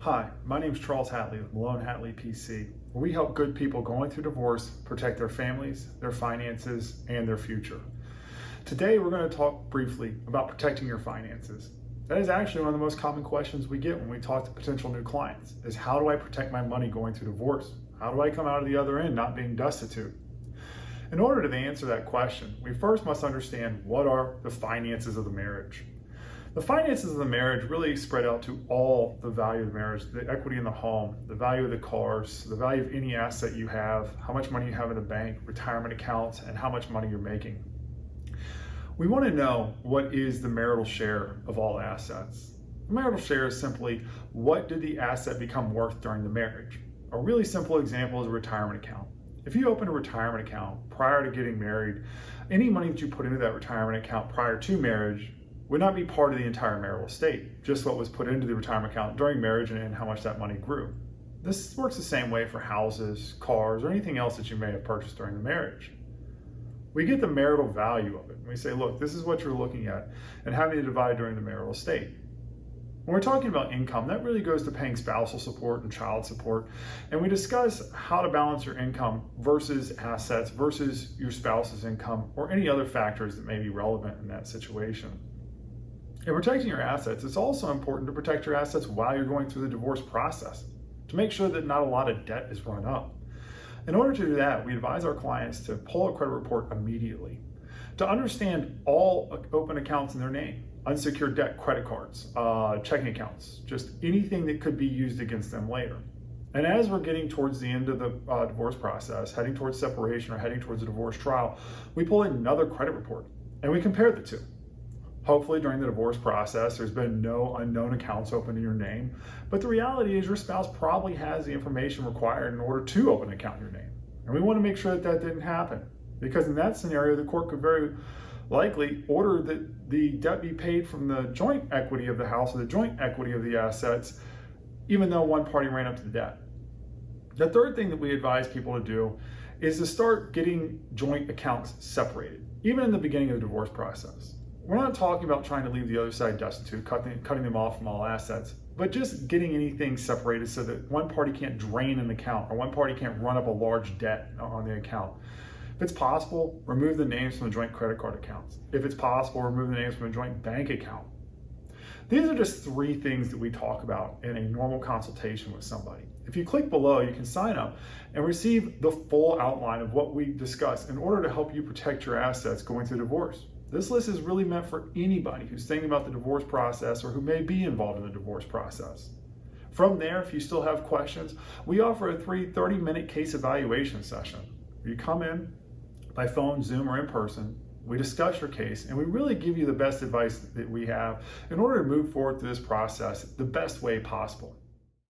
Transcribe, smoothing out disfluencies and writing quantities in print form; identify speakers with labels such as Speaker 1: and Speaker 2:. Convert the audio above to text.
Speaker 1: Hi, my name is Charles Hatley with Malone Hatley PC, where we help good people going through divorce protect their families, their finances, and their future. Today, we're going to talk briefly about protecting your finances. That is actually one of the most common questions we get when we talk to potential new clients, is how do I protect my money going through divorce? How do I come out of the other end not being destitute? In order to answer that question, we first must understand what are the finances of the marriage. The finances of the marriage really spread out to all the value of the marriage, the equity in the home, the value of the cars, the value of any asset you have, how much money you have in the bank, retirement accounts, and how much money you're making. We want to know what is the marital share of all assets. The marital share is simply what did the asset become worth during the marriage. A really simple example is a retirement account. If you open a retirement account prior to getting married, any money that you put into that retirement account prior to marriage would not be part of the entire marital estate, just what was put into the retirement account during marriage and how much that money grew. This works the same way for houses, cars, or anything else that you may have purchased during the marriage. We get the marital value of it. We say, look, this is what you're looking at and having to divide during the marital estate. When we're talking about income, that really goes to paying spousal support and child support. And we discuss how to balance your income versus assets versus your spouse's income or any other factors that may be relevant in that situation. In protecting your assets, it's also important to protect your assets while you're going through the divorce process to make sure that not a lot of debt is run up. In order to do that, we advise our clients to pull a credit report immediately, to understand all open accounts in their name, unsecured debt, credit cards, checking accounts, just anything that could be used against them later. And as we're getting towards the end of the divorce process, heading towards separation or heading towards a divorce trial, we pull another credit report and we compare the two. Hopefully during the divorce process, there's been no unknown accounts opened in your name, but the reality is your spouse probably has the information required in order to open an account in your name. And we want to make sure that that didn't happen, because in that scenario, the court could very likely order that the debt be paid from the joint equity of the house or the joint equity of the assets, even though one party ran up to the debt. The third thing that we advise people to do is to start getting joint accounts separated, even in the beginning of the divorce process. We're not talking about trying to leave the other side destitute, cutting them off from all assets, but just getting anything separated so that one party can't drain an account or one party can't run up a large debt on the account. If it's possible, remove the names from the joint credit card accounts. If it's possible, remove the names from a joint bank account. These are just three things that we talk about in a normal consultation with somebody. If you click below, you can sign up and receive the full outline of what we discuss in order to help you protect your assets going through divorce. This list is really meant for anybody who's thinking about the divorce process or who may be involved in the divorce process. From there, if you still have questions, we offer a 30-minute case evaluation session. You come in by phone, Zoom, or in person, we discuss your case, and we really give you the best advice that we have in order to move forward through this process the best way possible.